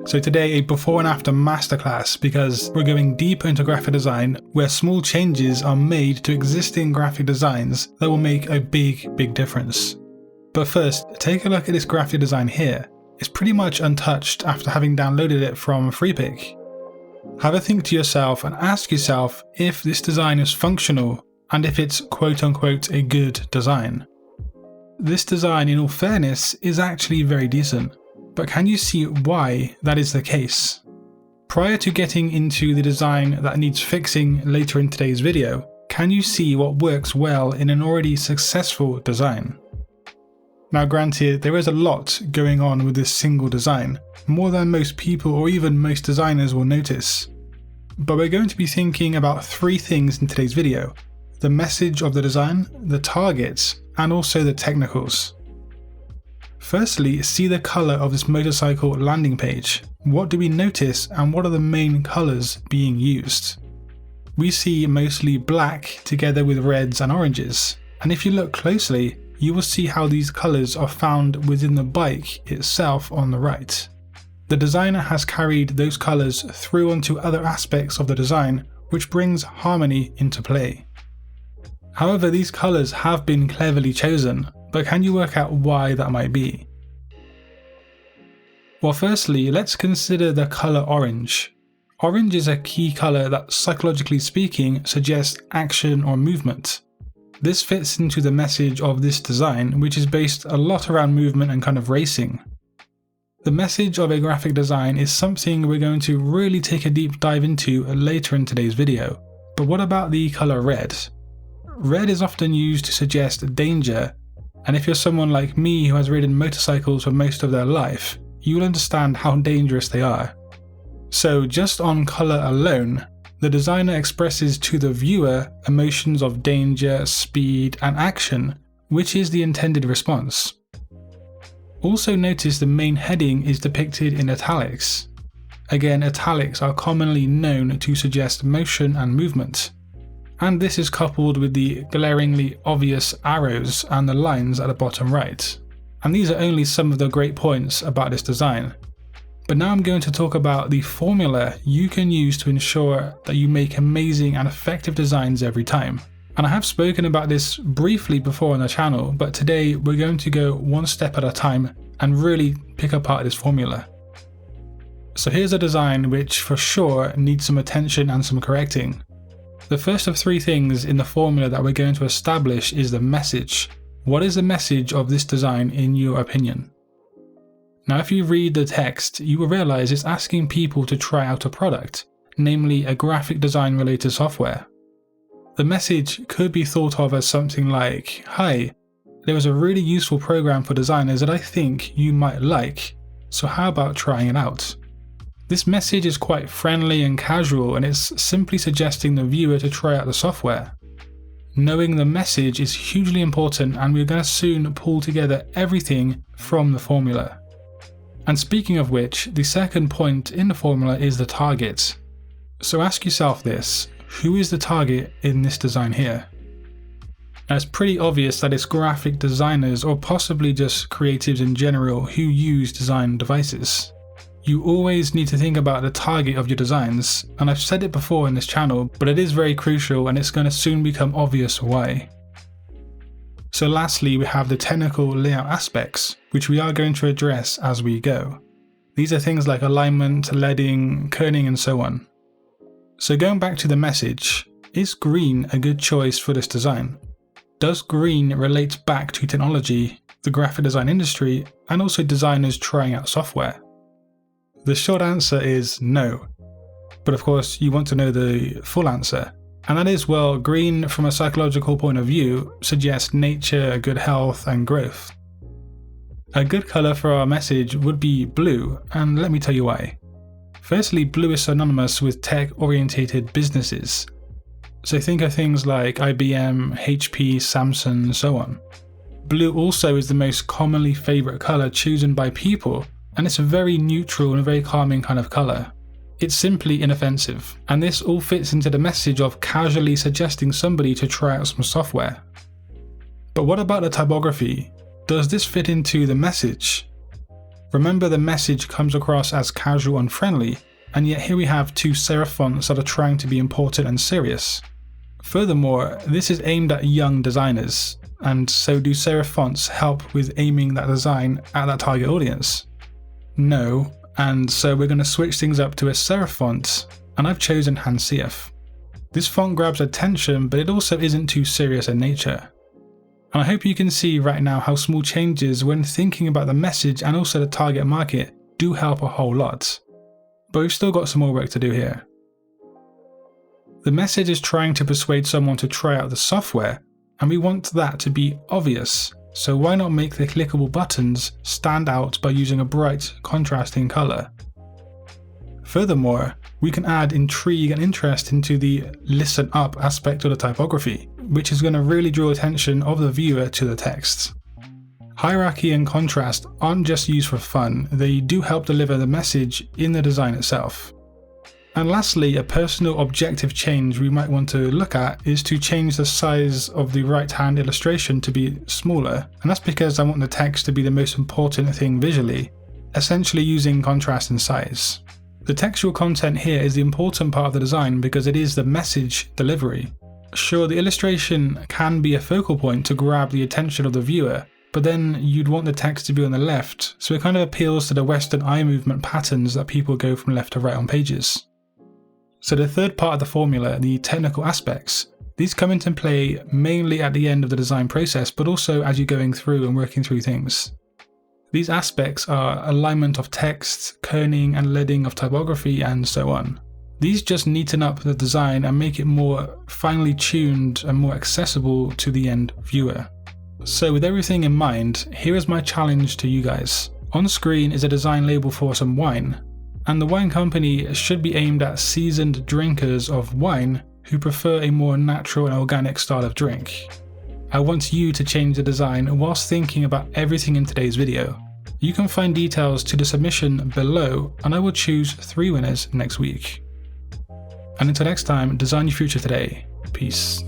So today, a before and after masterclass, because we're going deep into graphic design where small changes are made to existing graphic designs that will make a big difference. But first, take a look at this graphic design here. It's pretty much untouched after having downloaded it from Freepik. Have a think to yourself and ask yourself if this design is functional and if it's quote unquote a good design. This design, in all fairness, is actually very decent, but can you see why that is the case? Prior to getting into the design that needs fixing later in today's video, can you see what works well in an already successful design? Now granted, there is a lot going on with this single design, more than most people or even most designers will notice. But we're going to be thinking about three things in today's video: the message of the design, the targets, and also the technicals. Firstly, see the color of this motorcycle landing page. What do we notice and what are the main colors being used? We see mostly black together with reds and oranges, and if you look closely, you will see how these colors are found within the bike itself on the right. The designer has carried those colors through onto other aspects of the design, which brings harmony into play. However, these colors have been cleverly chosen, but can you work out why that might be? Well, firstly, let's consider the color orange. Orange is a key color that, psychologically speaking, suggests action or movement. This fits into the message of this design, which is based a lot around movement and kind of racing. The message of a graphic design is something we're going to really take a deep dive into later in today's video. But what about the color red? Red is often used to suggest danger, and if you're someone like me who has ridden motorcycles for most of their life, you will understand how dangerous they are. So just on color alone, the designer expresses to the viewer emotions of danger, speed, and action, which is the intended response. Also notice the main heading is depicted in italics. Again, italics are commonly known to suggest motion and movement. And this is coupled with the glaringly obvious arrows and the lines at the bottom right. And these are only some of the great points about this design. But now I'm going to talk about the formula you can use to ensure that you make amazing and effective designs every time. And I have spoken about this briefly before on the channel, but today we're going to go one step at a time and really pick apart this formula. So here's a design which for sure needs some attention and some correcting. The first of three things in the formula that we're going to establish is the message. What is the message of this design in your opinion? Now if you read the text, you will realize it's asking people to try out a product, namely a graphic design related software. The message could be thought of as something like, "Hi, there is a really useful program for designers that I think you might like, so how about trying it out?" This message is quite friendly and casual, and it's simply suggesting the viewer to try out the software. Knowing the message is hugely important, and we're going to soon pull together everything from the formula. And speaking of which, the second point in the formula is the target. So ask yourself this: who is the target in this design here? Now it's pretty obvious that it's graphic designers or possibly just creatives in general who use design devices. You always need to think about the target of your designs, and I've said it before in this channel, but it is very crucial and it's going to soon become obvious why. So lastly, we have the technical layout aspects, which we are going to address as we go. These are things like alignment, leading, kerning, and so on. So going back to the message, is green a good choice for this design? Does green relate back to technology, the graphic design industry, and also designers trying out software? The short answer is no. But of course, you want to know the full answer. And that is, well, green from a psychological point of view suggests nature, good health, and growth. A good color for our message would be blue, and let me tell you why. Firstly, blue is synonymous with tech-orientated businesses. So think of things like IBM, HP, Samsung, and so on. Blue also is the most commonly favorite color chosen by people, and it's a very neutral and very calming kind of color. It's simply inoffensive, and this all fits into the message of casually suggesting somebody to try out some software. But what about the typography? Does this fit into the message? Remember, the message comes across as casual and friendly, and yet here we have two serif fonts that are trying to be important and serious. Furthermore, this is aimed at young designers, and so do serif fonts help with aiming that design at that target audience? No, and so we're going to switch things up to a serif font, and I've chosen Sans Serif. This font grabs attention, but it also isn't too serious in nature. And I hope you can see right now how small changes when thinking about the message and also the target market do help a whole lot. But we've still got some more work to do here. The message is trying to persuade someone to try out the software, and we want that to be obvious, so why not make the clickable buttons stand out by using a bright, contrasting colour? Furthermore, we can add intrigue and interest into the listen up aspect of the typography, which is going to really draw attention of the viewer to the text. Hierarchy and contrast aren't just used for fun, they do help deliver the message in the design itself. And lastly, a personal objective change we might want to look at is to change the size of the right-hand illustration to be smaller, and that's because I want the text to be the most important thing visually, essentially using contrast and size. The textual content here is the important part of the design because it is the message delivery. Sure, the illustration can be a focal point to grab the attention of the viewer, but then you'd want the text to be on the left, so it kind of appeals to the Western eye movement patterns that people go from left to right on pages. So the third part of the formula, the technical aspects, these come into play mainly at the end of the design process, but also as you're going through and working through things. These aspects are alignment of text, kerning and leading of typography, and so on. These just neaten up the design and make it more finely tuned and more accessible to the end viewer. So with everything in mind, here is my challenge to you guys. On screen is a design label for some wine, and the wine company should be aimed at seasoned drinkers of wine who prefer a more natural and organic style of drink. I want you to change the design whilst thinking about everything in today's video. You can find details to the submission below, and I will choose 3 winners next week. And until next time, design your future today. Peace.